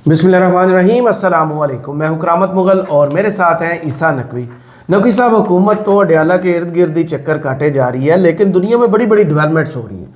बिस्मिल्लाहिर्रहमानिर्रहीम, अस्सलाम वालेकुम। मैं हूं करामत मुगल और मेरे साथ हैं ईसा नकवी। नकवी साहब, हुकूमत तो अडयाला के इर्द गिर्द ही चक्कर काटे जा रही है, लेकिन दुनिया में बड़ी बड़ी डेवलपमेंट्स हो रही हैं।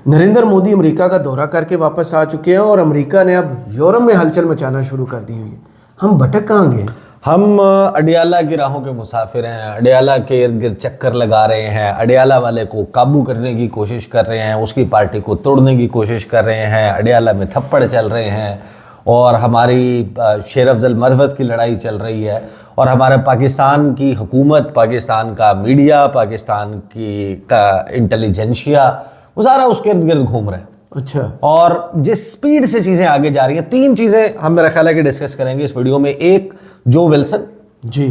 नरेंद्र मोदी अमेरिका का दौरा करके वापस आ चुके हैं और अमेरिका ने अब यूरोप में हलचल मचाना शुरू कर दी हुई है। हम भटक कहाँ गए? हम अडयाला की राहों के मुसाफिर हैं। अडयाला के इर्द गिर्द चक्कर लगा रहे हैं, अडयाला वाले को काबू करने की कोशिश कर रहे हैं, उसकी पार्टी को तोड़ने की कोशिश कर रहे हैं, अडयाला में थप्पड़ चल रहे हैं और हमारी शेर अफजल मरवत की लड़ाई चल रही है और हमारे पाकिस्तान की हुकूमत, पाकिस्तान का मीडिया, पाकिस्तान की का इंटेलिजेंशिया, वो सारा उसके इर्द गिर्द घूम रहे हैं। अच्छा। और जिस स्पीड से चीज़ें आगे जा रही हैं, तीन चीज़ें हम मेरा ख्याल है कि डिस्कस करेंगे इस वीडियो में। एक, जो विल्सन जी,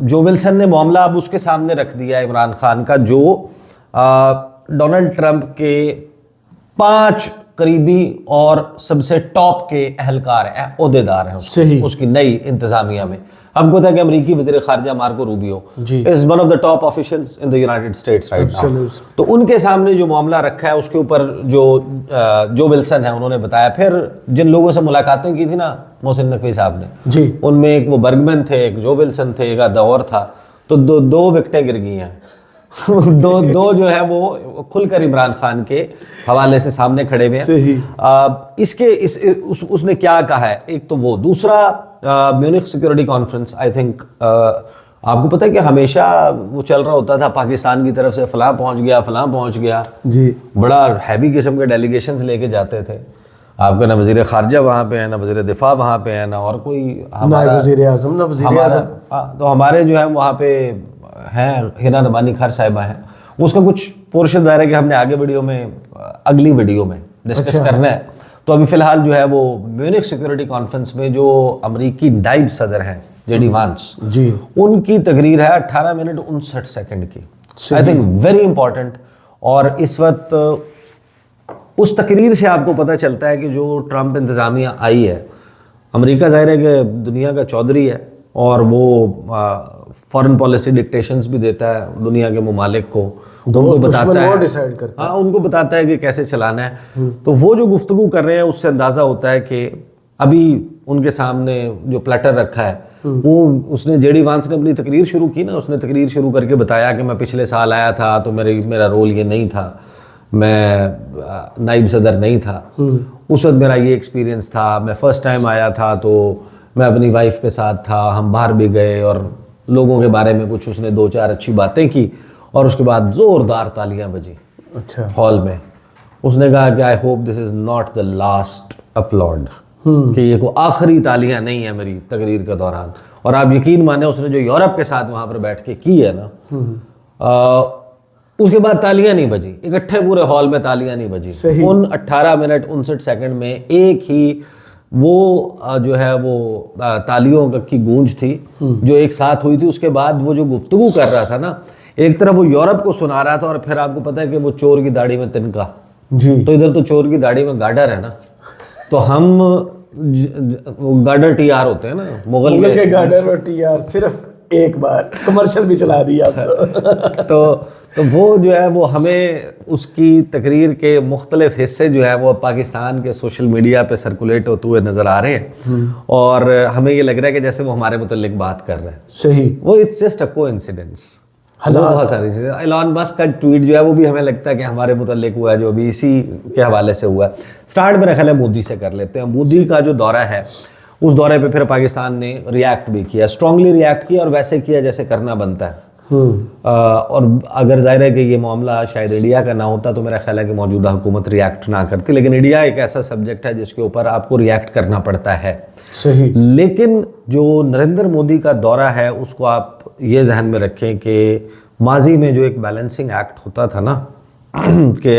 जो विल्सन ने मामला अब उसके सामने रख दिया इमरान खान का, जो डोनाल्ड ट्रंप के 5 करीबी और सबसे टॉप के अहलकार हैं, ओहदेदार हैं सही। उसकी नई इंतजामिया में। हमको पता है कि अमेरिकी वज़ीर ख़ारजा Marco Rubio is one of the top officials in the United States right now. तो उनके सामने जो मामला रखा है उसके ऊपर जो विल्सन है उन्होंने बताया। फिर जिन लोगों से मुलाकातें की थी ना मोहसिन नकवी साहब ने जी, उनमें एक वो बर्गमैन थे, एक जो विल्सन थे, एक आधा और था। तो दो विकेटें गिर गई हैं। दो जो है वो खुलकर इमरान खान के हवाले से सामने खड़े हुए हैं। उसने क्या कहा है, एक तो वो, दूसरा Munich security conference. I think आपको पता है कि हमेशा वो चल रहा होता था पाकिस्तान की तरफ से, फलां पहुंच गया जी, बड़ा हैवी किस्म के डेलीगेशंस लेके जाते थे। आपका ना वजीर खारजा वहाँ पे है, ना वजीर दिफा वहाँ पे है, ना और कोई ना वजीर आज़म, ना वजीर आज़म। तो हमारे जो है वहाँ पे हैं हिना रबानी खार साहिबा हैं। उसका कुछ पोर्शन दायरा कि हमने आगे वीडियो में, अगली वीडियो में डिस्कस करना है। तो अभी फिलहाल जो है वो म्यूनिख सिक्योरिटी कॉन्फ्रेंस में जो अमरीकी नायब सदर हैं जेडी वांस जी, उनकी तकरीर है 18 मिनट 59 सेकंड की। I think very important. और इस वक्त उस तकरीर से आपको पता चलता है कि जो ट्रंप इंतज़ामिया आई है, अमेरिका ज़ाहिर है कि दुनिया का चौधरी है और वो फॉरेन पॉलिसी डिक्टेशंस भी देता है दुनिया के ममालिक को, उनको बताता है, डिसाइड करता है। हाँ, उनको बताता है कि कैसे चलाना है। तो वो जो गुफ्तगू कर रहे हैं उससे अंदाज़ा होता है कि अभी उनके सामने जो प्लेटर रखा है वो, उसने जेडी वांस ने अपनी तकरीर शुरू की ना, उसने तकरीर शुरू करके बताया कि मैं पिछले साल आया था तो मेरा रोल ये नहीं था, मैं नाइब सदर नहीं था, उस वक्त मेरा ये एक्सपीरियंस था, मैं फ़र्स्ट टाइम आया था तो मैं अपनी वाइफ के साथ था, हम बाहर भी गए और लोगों के बारे में कुछ उसने 2-4 अच्छी बातें की और उसके बाद ज़ोरदार तालियां बजी अच्छा हॉल में। उसने कहा कि I hope this is not the last upload, कि ये को आखिरी तालियां नहीं है मेरी तकरीर के दौरान। और आप यकीन माने उसने जो यूरोप के साथ वहाँ पर बैठ के की है ना, उसके बाद तालियां नहीं बजी, इकट्ठे पूरे हॉल में तालियां नहीं बजी। उन 18 मिनट 59 सेकंड में एक ही वो जो है वो तालियों की गूंज थी जो एक साथ हुई थी। उसके बाद वो जो गुफ्तगू कर रहा था ना, एक तरफ वो यूरोप को सुना रहा था और फिर आपको पता है कि वो चोर की दाढ़ी में तिनका जी, तो इधर तो चोर की दाढ़ी में गाडर है ना, तो हम गाडर टीआर होते हैं ना, मुगल के गार्डर और टीआर सिर्फ एक बार कमर्शियल भी चला दिया तो वो जो है वो हमें उसकी तकरीर के मुख्तलिफ हिस्से जो है वो पाकिस्तान के सोशल मीडिया पे सर्कुलेट होते हुए नज़र आ रहे हैं और हमें ये लग रहा है कि जैसे वो हमारे मुतल्लिक बात कर रहे हैं। सही, वो इट्स जस्ट अ कोइंसिडेंस। बहुत सारी चीज़ें, एलन मस्क का ट्वीट जो है वो भी हमें लगता है कि हमारे मुतल्लिक हुआ है, जो अभी इसी के हवाले से हुआ है। स्टार्ट मेरा ख्याल है मोदी से कर लेते हैं। मोदी का जो दौरा है, उस दौरे पे फिर पाकिस्तान ने रिएक्ट भी किया, स्ट्रांगली रिएक्ट किया और वैसे किया जैसे करना बनता है। और अगर जाहिर है कि ये मामला शायद इंडिया का ना होता तो मेरा ख्याल है कि मौजूदा हुकूमत रिएक्ट ना करती, लेकिन इंडिया एक ऐसा सब्जेक्ट है जिसके ऊपर आपको रिएक्ट करना पड़ता है। सही। लेकिन जो नरेंद्र मोदी का दौरा है उसको आप ये जहन में रखें कि माजी में जो एक बैलेंसिंग एक्ट होता था ना कि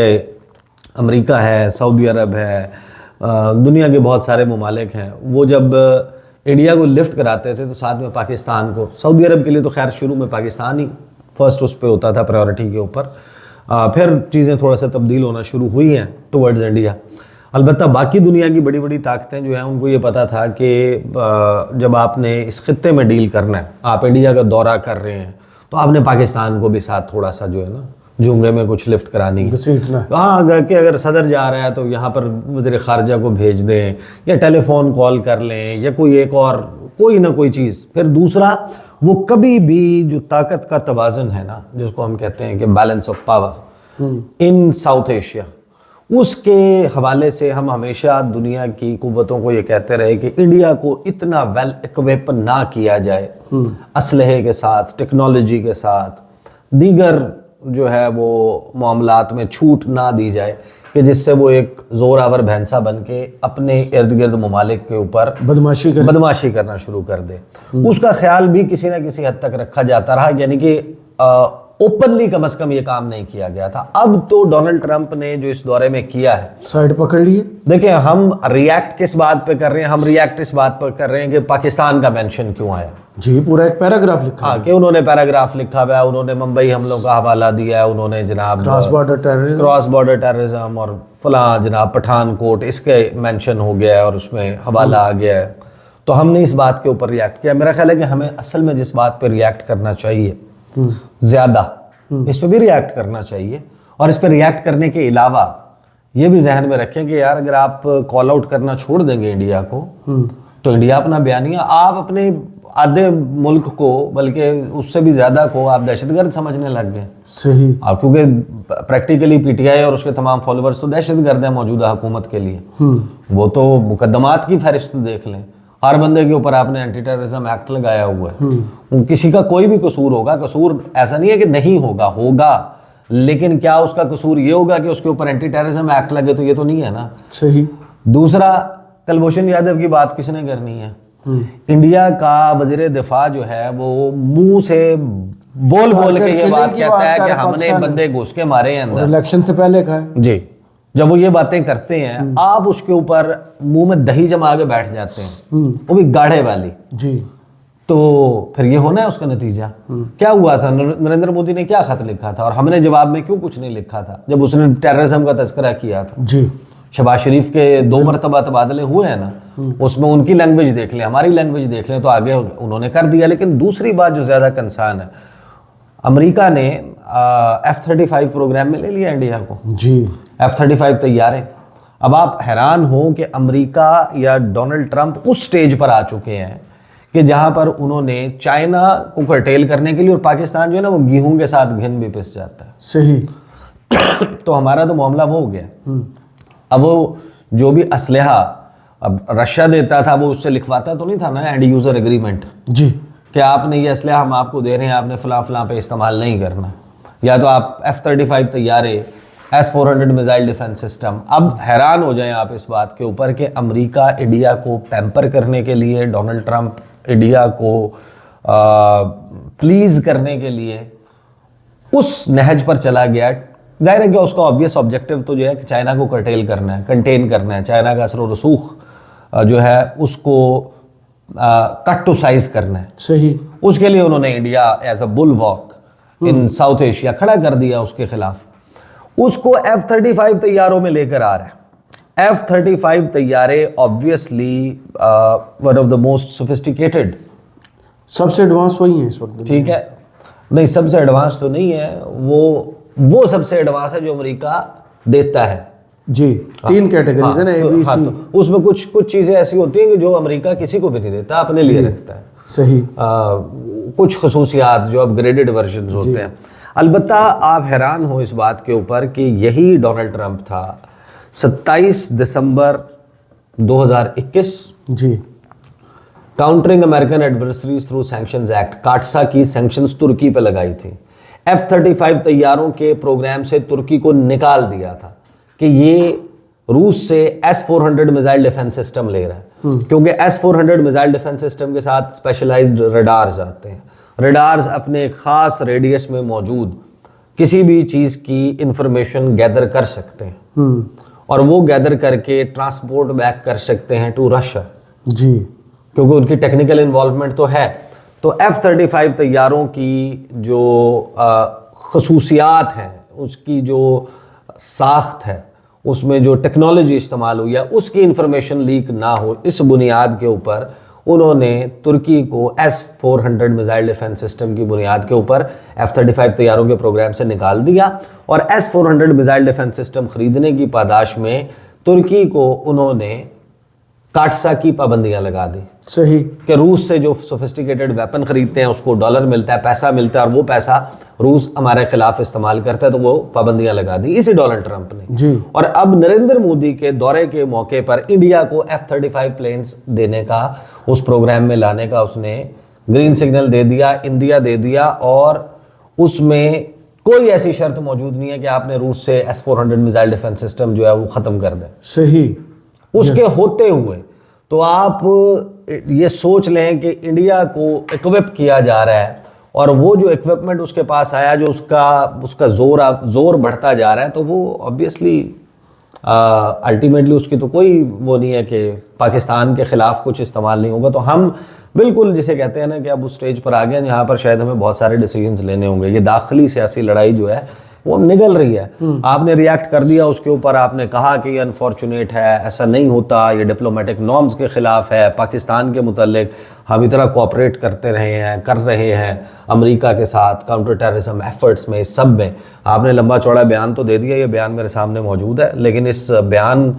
अमेरिका है, सऊदी अरब है, दुनिया के बहुत सारे ममालिक हैं, वो जब इंडिया को लिफ्ट कराते थे तो साथ में पाकिस्तान को, सऊदी अरब के लिए तो खैर शुरू में पाकिस्तान ही फर्स्ट उस पे होता था प्रायोरिटी के ऊपर, फिर चीज़ें थोड़ा सा तब्दील होना शुरू हुई हैं टुवर्ड्स इंडिया। अलबत्ता बाकी दुनिया की बड़ी बड़ी ताकतें जो हैं उनको ये पता था कि जब आपने इस खित्ते में डील करना है, आप इंडिया का दौरा कर रहे हैं तो आपने पाकिस्तान को भी साथ थोड़ा सा जो है ना झुमरे में कुछ लिफ्ट करानी है, घसीटना। हाँ, अगर सदर जा रहा है तो यहाँ पर वज़ीर ख़ारजा को भेज दें या टेलीफोन कॉल कर लें या कोई एक और कोई ना कोई चीज़। फिर दूसरा, वो कभी भी जो ताकत का तवाज़ुन है ना, जिसको हम कहते हैं कि balance of power in South Asia, उसके हवाले से हम हमेशा दुनिया की कुव्वतों को ये कहते रहे कि इंडिया को इतना वेल इक्विप ना किया जाए असलहे के साथ, टेक्नोलॉजी के साथ, दीगर जो है वो मामलात में छूट ना दी जाए कि जिससे वो एक जोरावर भैंसा बन के अपने इर्द गिर्द ममालिक के ऊपर बदमाशी करना शुरू कर दे। उसका ख्याल भी किसी ना किसी हद तक रखा जाता रहा, यानी कि ओपनली कम से कम ये काम नहीं किया गया था। अब तो डोनाल्ड ट्रंप ने जो इस दौरे में किया है, साइड पकड़ लिए। देखिए, हम रिएक्ट किस बात पे कर रहे हैं, हम रिएक्ट इस बात पर कर रहे हैं कि पाकिस्तान का मेंशन क्यों आया। जी, पूरा एक पैराग्राफ लिखा है। हाँ, कि उन्होंने पैराग्राफ लिखा हुआ है, उन्होंने मुंबई हमलों का हवाला दिया है, उन्होंने जनाब क्रॉस बॉर्डर टेररिज्म और फलां जनाब पठानकोट, इसके मेंशन हो गया है और उसमें हवाला आ गया है। तो हमने इस बात के ऊपर रिएक्ट किया। मेरा ख्याल है कि हमें असल में जिस बात पर रिएक्ट करना चाहिए ज्यादा, इस पर भी रिएक्ट करना चाहिए। और इस पर रिएक्ट करने के अलावा ये भी जहन में रखें कि यार, अगर आप कॉल आउट करना छोड़ देंगे इंडिया को, तो इंडिया अपना बयानिया, आप अपने आधे मुल्क को, बल्कि उससे भी ज्यादा को आप दहशतगर्द समझने लग गए। सही। आप क्योंकि प्रैक्टिकली पीटीआई और उसके तमाम फॉलोअर्स तो दहशतगर्द हैं मौजूदा हुकूमत के लिए। वो तो मुकदमात की फहरिस्त देख लें, हर बंदे के ऊपर आपने एंटी टेररिज्म एक्ट लगाया हुआ है। किसी का कोई भी कसूर होगा, कसूर ऐसा नहीं है कि नहीं होगा, लेकिन क्या उसका कसूर ये होगा कि उसके ऊपर एंटी टेररिज्म एक्ट लगे? तो ये तो नहीं है ना। सही। दूसरा, कुलभूषण यादव की बात किसने करनी है? इंडिया का वजीर दिफा जो है वो मुंह से बोल के ये बात कहता है कि हमने बंदे घुस के मारे हैं अंदर, इलेक्शन से पहले कहा है जी। जब वो ये बातें करते हैं, आप उसके ऊपर मुंह में दही जमा के बैठ जाते हैं, वो भी गाढ़े वाली जी। तो फिर ये होना है उसका नतीजा। क्या हुआ था? नरेंद्र मोदी ने क्या खत लिखा था और हमने जवाब में क्यों कुछ नहीं लिखा था जब उसने टेररिज्म का तस्करा किया था जी। शहबाज शरीफ के 2 मरतबा तबादले हुए हैं ना, उसमें उनकी लैंग्वेज देख लें, हमारी लैंग्वेज देख लें, तो आगे उन्होंने कर दिया। लेकिन दूसरी बात जो ज्यादा कंसर्न है, अमेरिका ने F-35 प्रोग्राम में ले लिया इंडिया को जी। F-35 तैयार है। अब आप हैरान हो कि अमेरिका या डोनाल्ड ट्रंप उस स्टेज पर आ चुके हैं कि जहां पर उन्होंने चाइना को कर्टेल करने के लिए, और पाकिस्तान जो है ना वो गेहूं के साथ घिन भी पिस जाता है। सही। तो हमारा तो मामला वो हो गया। अब वो जो भी असलहा अब रशिया देता था, वो उससे लिखवाता तो नहीं था ना एंड यूजर एग्रीमेंट जी, कि आपने ये असलहा हम आपको दे रहे हैं, आपने फलां पे इस्तेमाल नहीं करना, या तो आप F-35 तैयार है, S-400 मिसाइल डिफेंस सिस्टम। अब हैरान हो जाएं आप इस बात के ऊपर कि अमेरिका इंडिया को पैम्पर करने के लिए, डोनाल्ड ट्रंप इंडिया को प्लीज करने के लिए उस नहज पर चला गया। जाहिर है कि उसका ऑब्वियस ऑब्जेक्टिव तो जो है कि चाइना को कर्टेल करना है, कंटेन करना है, चाइना का असर रसूख जो है उसको कट टू साइज करना है। सही। उसके लिए उन्होंने India as a bulwark in South Asia खड़ा कर दिया उसके खिलाफ। उसको F-35 तैयारों में लेकर आ रहा है। F-35 तैयारे obviously one of the most sophisticated, सबसे एडवांस वही है इस वक्त। ठीक है, नहीं सबसे एडवांस तो नहीं है, वो सबसे एडवांस है जो अमेरिका देता है जी। 3 कैटेगरीज है ना, ABC। तो उसमें कुछ चीजें ऐसी होती हैं कि जो अमेरिका किसी को भी नहीं देता, अपने लिए रखता है। सही। कुछ खसूसियात जो अपग्रेडेड वर्जन होते हैं। अलबत्ता आप हैरान हो इस बात के ऊपर कि यही डोनाल्ड ट्रंप था 27 दिसंबर 2021 जी। Countering American adversaries through sanctions act, CAATSA की सैंक्शंस तुर्की पे लगाई थी। F-35 तैयारों के प्रोग्राम से तुर्की को निकाल दिया था कि ये रूस से S-400 मिसाइल डिफेंस सिस्टम ले रहा है, क्योंकि S-400 मिसाइल डिफेंस सिस्टम के साथ स्पेशलाइज्ड रडार्स आते हैं। रडार्स अपने खास रेडियस में मौजूद किसी भी चीज की इंफॉर्मेशन गैदर कर सकते हैं और वो गैदर करके ट्रांसपोर्ट बैक कर सकते हैं टू रशिया जी, क्योंकि उनकी टेक्निकल इन्वॉल्वमेंट तो है। तो F-35 तैयारों की जो खसूसियात हैं, उसकी जो साख्त है, उसमें जो टेक्नोलॉजी इस्तेमाल हुई है, उसकी इंफॉर्मेशन लीक ना हो, इस बुनियाद के ऊपर उन्होंने तुर्की को S-400 मिसाइल डिफेंस सिस्टम की बुनियाद के ऊपर F-35 तैयारों के प्रोग्राम से निकाल दिया और S-400 मिसाइल डिफेंस सिस्टम खरीदने की पादाश में तुर्की को उन्होंने काटसा की पाबंदियां लगा दी। सही। कि रूस से जो सोफिस्टिकेटेड वेपन खरीदते हैं उसको डॉलर मिलता है, पैसा मिलता है, और वो पैसा रूस हमारे खिलाफ इस्तेमाल करता है, तो वो पाबंदियां लगा दी इसी डोनाल्ड ट्रंप ने जी। और अब नरेंद्र मोदी के दौरे के मौके पर इंडिया को F-35 प्लेन्स देने का, उस प्रोग्राम में लाने का उसने ग्रीन सिग्नल दे दिया, इंडिया दे दिया, और उसमें कोई ऐसी शर्त मौजूद नहीं है कि आपने रूस से S-400 मिसाइल डिफेंस सिस्टम जो है वो खत्म कर दें। सही। उसके होते हुए तो आप ये सोच लें कि इंडिया को इक्विप किया जा रहा है और वो जो इक्विपमेंट उसके पास आया, जो उसका जोर बढ़ता जा रहा है, तो वो ऑब्वियसली अल्टीमेटली उसकी तो कोई वो नहीं है कि पाकिस्तान के खिलाफ कुछ इस्तेमाल नहीं होगा। तो हम बिल्कुल जिसे कहते हैं ना कि अब उस स्टेज पर आ गए हैं जहाँ पर शायद हमें बहुत सारे डिसीजंस लेने होंगे। ये दाखिली सियासी लड़ाई जो है वो निगल रही है। आपने रिएक्ट कर दिया उसके ऊपर, आपने कहा कि ये अनफॉर्चुनेट है, ऐसा नहीं होता, ये डिप्लोमेटिक नॉर्म्स के खिलाफ है, पाकिस्तान के मुतल्लिक हम इतना कोऑपरेट कर रहे हैं अमेरिका के साथ काउंटर टेररिज्म एफर्ट्स में, इस सब में आपने लंबा चौड़ा बयान तो दे दिया। ये बयान मेरे सामने मौजूद है, लेकिन इस बयान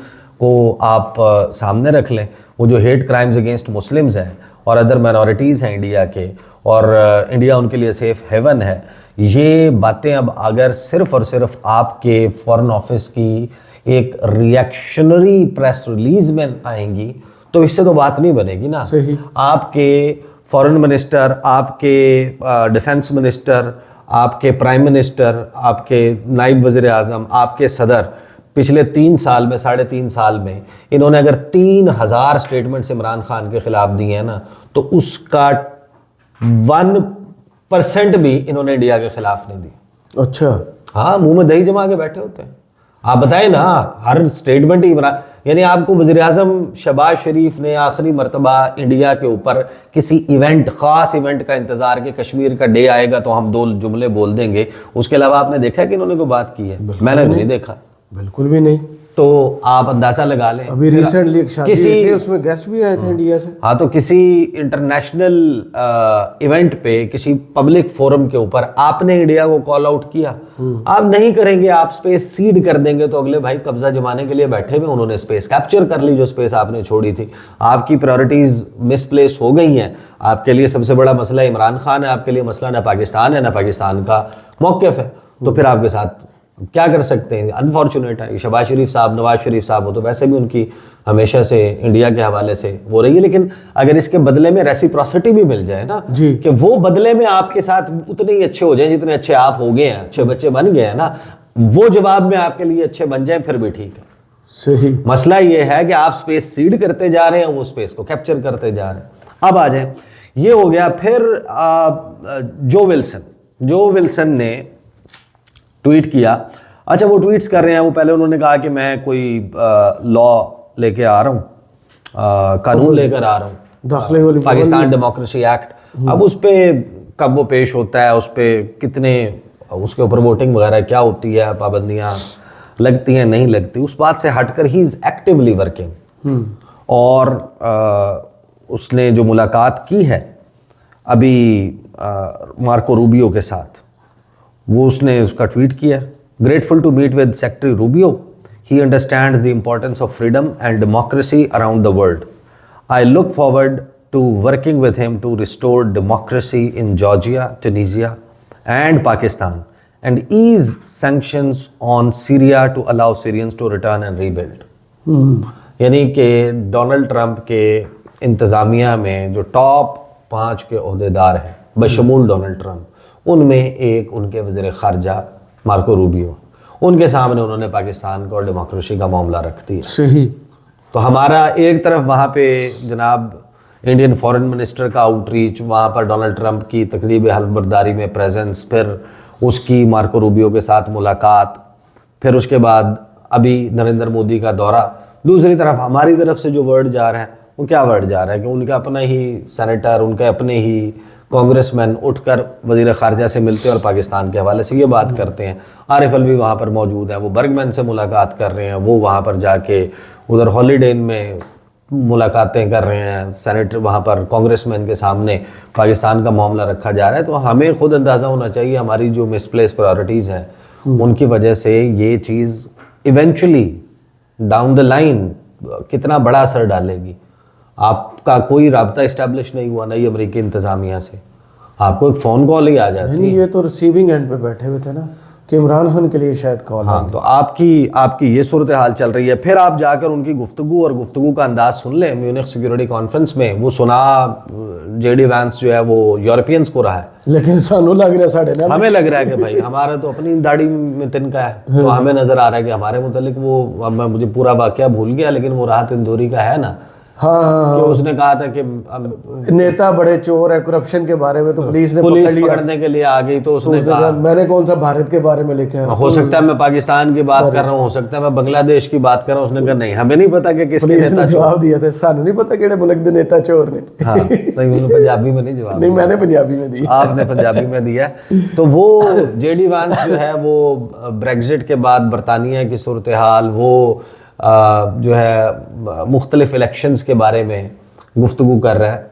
को आप सामने रख लें। वो जो हेट क्राइम्स अगेंस्ट मुस्लिम्स हैं और अदर माइनॉरिटीज़ हैं इंडिया के, और इंडिया उनके लिए सेफ हेवन है, ये बातें अब अगर सिर्फ और सिर्फ आपके फॉरेन ऑफिस की एक रिएक्शनरी प्रेस रिलीज में आएंगी तो इससे तो बात नहीं बनेगी ना। सही। आपके फॉरेन मिनिस्टर, आपके डिफेंस मिनिस्टर, आपके प्राइम मिनिस्टर, आपके नायब वज़ीर आज़म, आपके सदर पिछले 3 साल में, 3.5 साल में इन्होंने अगर 3000 स्टेटमेंट्स इमरान खान के खिलाफ दिए हैं ना, तो उसका 1% भी इन्होंने इंडिया के खिलाफ नहीं दिया। अच्छा। हाँ, मुंह में दही जमा के बैठे होते हैं। आप बताएं ना, हर स्टेटमेंट ही इमरान, यानी आपको वज़ीर आज़म शहबाज शरीफ ने आखिरी मरतबा इंडिया के ऊपर किसी इवेंट, ख़ास इवेंट का इंतज़ार कि कश्मीर का डे आएगा तो हम 2 जुमले बोल देंगे, उसके अलावा आपने देखा कि इन्होंने कोई बात की है? मैंने तो नहीं देखा, बिल्कुल भी नहीं। तो आप अंदाजा लगा लें। अभी रिसेंटली एक शादी थी, उसमें गेस्ट भी आए थे इंडिया से। हाँ, तो किसी इंटरनेशनल इवेंट पे, किसी पब्लिक फोरम के ऊपर आपने इंडिया को कॉल आउट किया? आप नहीं करेंगे, आप स्पेस सीड कर देंगे तो अगले भाई कब्जा जमाने के लिए बैठे हुए, उन्होंने स्पेस कैप्चर कर ली जो स्पेस आपने छोड़ी थी। आपकी प्रायोरिटीज मिसप्लेस हो गई हैं। आपके लिए सबसे बड़ा मसला इमरान खान है, आपके लिए मसला ना पाकिस्तान है, ना पाकिस्तान का मौक़िफ़ है। तो फिर आपके साथ क्या कर सकते हैं? अनफॉर्चुनेट है। शहबाज शरीफ साहब, नवाज शरीफ साहब हो तो वैसे भी उनकी हमेशा से इंडिया के हवाले से हो रही है, लेकिन अगर इसके बदले में रेसिप्रोसिटी भी मिल जाए ना जी, कि वो बदले में आपके साथ उतने ही अच्छे हो जाए जितने अच्छे आप हो गए हैं, अच्छे बच्चे बन गए हैं ना, वो जवाब में आपके लिए अच्छे बन जाए, फिर भी ठीक है। सही। मसला ये है कि आप स्पेस सीड करते जा रहे हैं, वो स्पेस को कैप्चर करते जा रहे हैं। अब आ जाए, ये हो गया। फिर जो विल्सन ने ट्वीट किया। अच्छा, वो ट्वीट्स कर रहे हैं, वो पहले उन्होंने कहा कि मैं कोई लॉ लेके आ रहा हूँ, कानून लेकर आ रहा हूँ, दाखिले वाली पाकिस्तान डेमोक्रेसी एक्ट। अब उस पर कब वो पेश होता है, उस पर कितने, उसके ऊपर वोटिंग वगैरह क्या होती है, पाबंदियाँ लगती हैं नहीं लगती, उस बात से हटकर ही इज़ एक्टिवली वर्किंग। और उसने जो मुलाकात की है अभी मार्को रूबियो के साथ, वो उसने उसका ट्वीट किया। Grateful to meet with secretary Rubio, he understands the importance of freedom and democracy around the world. I look forward to working with him to restore democracy in Georgia, Tunisia and Pakistan and ease sanctions on Syria to allow Syrians to return and rebuild. यानी कि Donald Trump के इंतज़ामिया में जो top 5 के ओहदेदार हैं बशमूल Donald Trump, उनमें एक उनके वज़ीर ख़ारजा मार्को रूबियो, उनके सामने उन्होंने पाकिस्तान को और डेमोक्रेसी का मामला रख दिया। सही। तो हमारा एक तरफ वहाँ पे जनाब इंडियन फॉरेन मिनिस्टर का आउटरीच, वहाँ पर डोनाल्ड ट्रंप की तकरीब हल्फबरदारी में प्रेजेंस, फिर उसकी मार्को रूबियो के साथ मुलाकात, फिर उसके बाद अभी नरेंद्र मोदी का दौरा। दूसरी तरफ हमारी तरफ से जो वर्ड जा रहा है, वो क्या वर्ड जा रहा है कि उनका अपना ही सेनेटर, उनके अपने ही कांग्रेसमैन उठकर वज़ीर ख़ारजा से मिलते हैं और पाकिस्तान के हवाले से ये बात करते हैं। आरिफ अलवी वहाँ पर मौजूद है, वो बर्गमैन से मुलाकात कर रहे हैं, वो वहाँ पर जाके उधर हॉलीडे में मुलाकातें कर रहे हैं, सेनेटर वहाँ पर कांग्रेसमैन के सामने पाकिस्तान का मामला रखा जा रहा है, तो हमें खुद अंदाज़ा होना चाहिए हमारी जो मिसप्लेस प्रायोरिटीज़ हैं उनकी वजह से ये चीज़ इवेंचुअली डाउन द लाइन कितना बड़ा असर डालेगी। आपका कोई राब्ता इस्टेब्लिश नहीं हुआ ना ये अमेरिकी इंतज़ामिया से, आपको एक फ़ोन कॉल ही आ जाती है। नहीं, ये तो रिसीविंग एंड पे बैठे हुए थे ना कि इमरान खान के लिए शायद कॉल। हाँ, तो आपकी ये सूरत हाल चल रही है। फिर आप जाकर उनकी गुफ्तगू और गुफ्तगू का अंदाज सुन लें म्यूनिख सिक्योरिटी कॉन्फ्रेंस में, वो सुना जेडी वैंस जो है वो यूरोपियंस को रहा है, लेकिन सानू लग रहा है साढ़े ना, हमें लग रहा है कि भाई हमारा तो अपनी दाढ़ी में तिनका है, तो हमें नजर आ रहा है कि हमारे मुतालिक वो, अब मैं मुझे पूरा वाकया भूल गया लेकिन वो राहत इंदौरी का है ना, हाँ, कि उसने कहा था कि नेता बड़े चोर है, करप्शन के बारे में तो पुलिस ने पकड़ लिया, पकड़ने के लिए आ गई, तो उसने कहा मैंने कौन सा भारत के बारे में लिखा है, हो सकता है मैं पाकिस्तान की बात कर रहा हूँ, हो सकता है मैं बांग्लादेश की बात कर रहा हूँ। उसने कहा नहीं, हमें नहीं पता कि किसके पुलिस नेता ने जवाब दिया था, सानू नहीं पता केड़े मुल्क दे नेता चोर ने। हाँ, नहीं उन्होंने पंजाबी में नहीं जवाब नहीं, मैंने पंजाबी में दिया, आपने पंजाबी में दिया। तो वो जेडी वांस जो है वो ब्रेग्जिट के बाद बरतानिया की सूरत हाल, वो जो है मुख्तलिफ इलेक्शंस के बारे में गुफ्तगू कर रहा है,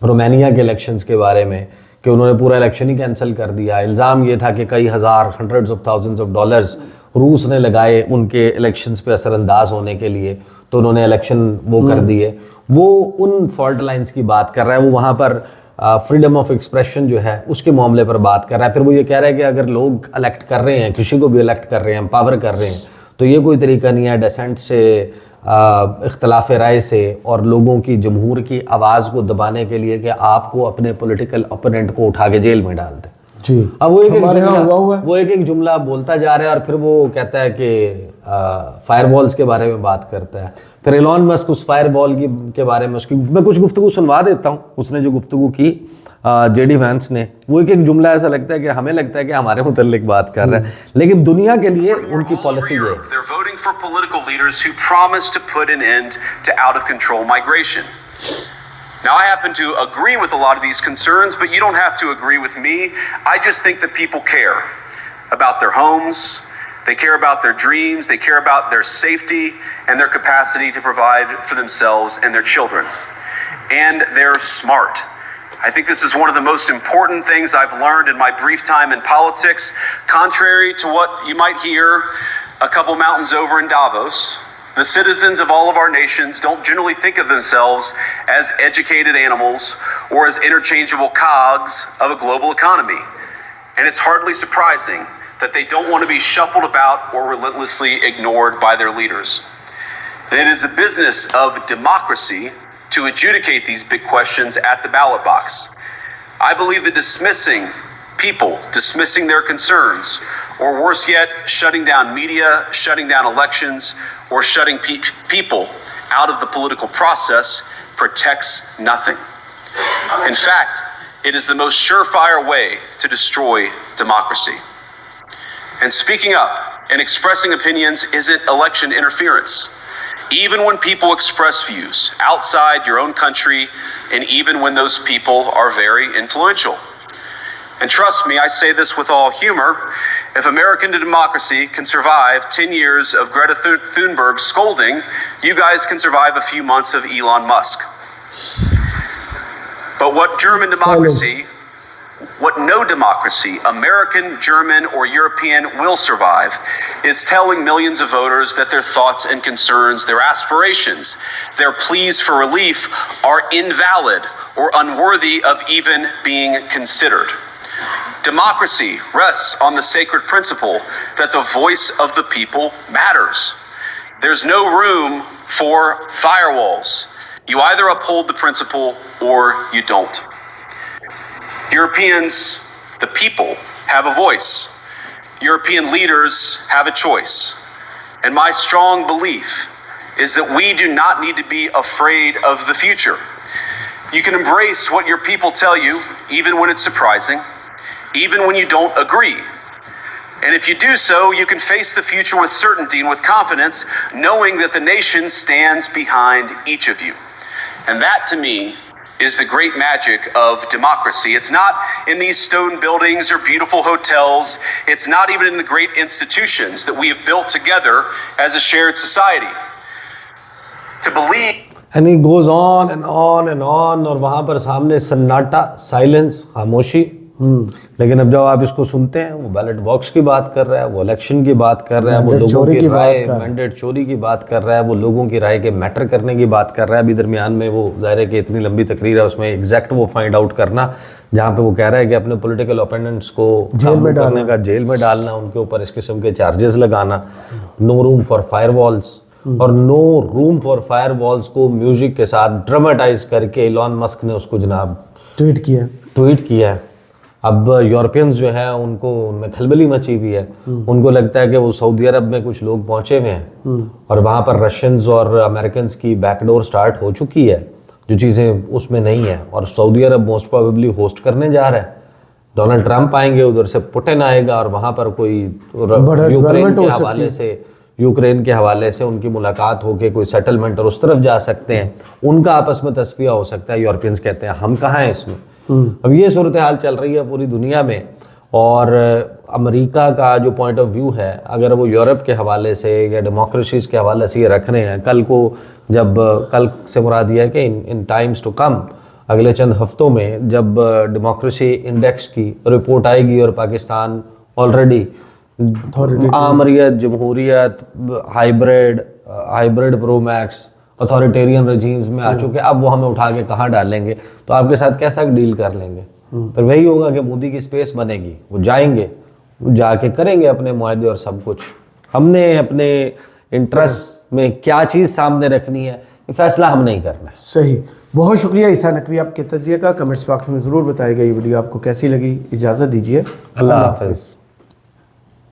रोमानिया के इलेक्शंस के बारे में कि उन्होंने पूरा इलेक्शन ही कैंसिल कर दिया। इल्ज़ाम ये था कि कई हज़ार, hundreds of thousands of dollars रूस ने लगाए उनके इलेक्शंस पे असरअंदाज होने के लिए, तो उन्होंने इलेक्शन वो कर दिए। वो उन फॉल्ट लाइंस की बात कर रहा है, वो वहाँ पर फ्रीडम ऑफ एक्सप्रेशन जो है उसके मामले पर बात कर रहा है। फिर वो ये कह रहा है कि अगर लोग इलेक्ट कर रहे हैं, किसी को भी इलेक्ट कर रहे हैं, एम्पावर कर रहे हैं, तो ये कोई तरीका नहीं है डिसेंट से, इख्तलाफ राय से और लोगों की, जमहूर की आवाज़ को दबाने के लिए कि आपको अपने पॉलिटिकल ओपोनेंट को उठा के जेल में डाल दें। जी, अब वो एक जुमला बोलता जा रहा है और फिर वो कहता है कि फायरवॉल्स के बारे में बात करता है। फिर एलॉन मस्क उस फायरवॉल के बारे में मैं कुछ गुफ्तगू सुनवा देता हूँ, उसने जो गुफ्तगू की जेडी वैंस ने, वो एक जुमला ऐसा लगता है कि हमें लगता है कि हमारे मुतल्लिक बात कर रहा है, लेकिन दुनिया के लिए उनकी पॉलिसी ये है। They're voting for political leaders who promise to put an end to out of control migration. Now, I happen to agree with a lot of these concerns, but you don't have to agree with me. I just think that people care about their homes, they care about their dreams, they care about their safety and their capacity to provide for themselves and their children. And they're smart. I think this is one of the most important things I've learned in my brief time in politics. Contrary to what you might hear a couple mountains over in Davos, the citizens of all of our nations don't generally think of themselves as educated animals or as interchangeable cogs of a global economy. And it's hardly surprising that they don't want to be shuffled about or relentlessly ignored by their leaders. And it is the business of democracy to adjudicate these big questions at the ballot box. I believe that dismissing people, dismissing their concerns, or worse yet, shutting down media, shutting down elections, or shutting people out of the political process protects nothing. In fact, it is the most surefire way to destroy democracy. And speaking up and expressing opinions isn't election interference. Even when people express views outside your own country, and even when those people are very influential. And trust me, I say this with all humor, if American democracy can survive 10 years of Greta Thunberg scolding, you guys can survive a few months of Elon Musk. But what German democracy, what no democracy, American, German, or European, will survive is telling millions of voters that their thoughts and concerns, their aspirations, their pleas for relief are invalid or unworthy of even being considered. Democracy rests on the sacred principle that the voice of the people matters. There's no room for firewalls. You either uphold the principle or you don't. Europeans, the people, have a voice. European leaders have a choice. And my strong belief is that we do not need to be afraid of the future. You can embrace what your people tell you, even when it's surprising, even when you don't agree. And if you do so, you can face the future with certainty and with confidence, knowing that the nation stands behind each of you. And that, to me, is the great magic of democracy. It's not in these stone buildings or beautiful hotels. It's not even in the great institutions that we have built together as a shared society. To believe and he goes on and on and on, और वहां पर सामने सन्नाटा, silence, खामोशी। लेकिन अब जब आप इसको सुनते हैं, वो बैलेट बॉक्स की बात कर रहा है, वो इलेक्शन की बात कर रहा है, वो लोगों की राय, मैंडेट चोरी की बात कर रहा है, वो लोगों की राय के मैटर करने की बात कर रहा है। अभी दरमियान में वो जाहिर है कि इतनी लंबी तकरीर है, उसमें एग्जैक्ट वो फाइंड आउट करना जहाँ पे वो कह रहा है कि अपने पॉलिटिकल ओपोनेंट्स को जेल में डालने का, जेल में डालना, उनके ऊपर इस किस्म के चार्जेस लगाना, नो रूम फॉर फायरवॉल्स, और नो रूम फॉर फायरवॉल्स को म्यूजिक के साथ ड्रामेटाइज करके इलॉन मस्क ने उसको जनाब ट्वीट किया है। अब यूरोपियंस जो है उनको, उनमें खलबली मची हुई है। उनको लगता है कि वो सऊदी अरब में कुछ लोग पहुंचे हुए हैं और वहाँ पर रशियंस और अमेरिकन की बैकडोर स्टार्ट हो चुकी है, जो चीज़ें उसमें नहीं है, और सऊदी अरब मोस्ट प्रोबेबली होस्ट करने जा रहा है। डोनाल्ड ट्रंप आएंगे, उधर से पुतिन आएगा, और वहाँ पर कोई यूक्रेन के हवाले से उनकी मुलाकात होके कोई सेटलमेंट और उस तरफ जा सकते हैं, उनका आपस में तस्फिया हो सकता है। यूरोपियंस कहते हैं हम कहाँ हैं इसमें। अब ये सूरत हाल चल रही है पूरी दुनिया में, और अमेरिका का जो पॉइंट ऑफ व्यू है, अगर वो यूरोप के हवाले से या डेमोक्रेसीज के हवाले से ये रख रहे हैं, कल को जब, कल से मुराद ये है कि इन टाइम्स टू कम, अगले चंद हफ्तों में जब डेमोक्रेसी इंडेक्स की रिपोर्ट आएगी और पाकिस्तान ऑलरेडी आमरियत, जमहूरियत, hybrid pro max, authoritarian regimes में आ चुके, अब वो हमें उठा के कहाँ डालेंगे, तो आपके साथ कैसा डील कर लेंगे। फिर वही होगा कि मोदी की स्पेस बनेगी, वो जाएंगे, वो जाके करेंगे अपने मुआहदे और सब कुछ। हमने अपने इंटरेस्ट में क्या चीज़ सामने रखनी है, ये फैसला हम नहीं करना है। सही, बहुत शुक्रिया ईसा नकवी आपके तजिए का। कमेंट्स बॉक्स में ज़रूर बताइएगा ये वीडियो आपको कैसी लगी। इजाज़त दीजिए, अल्लाह हाफ़िज़।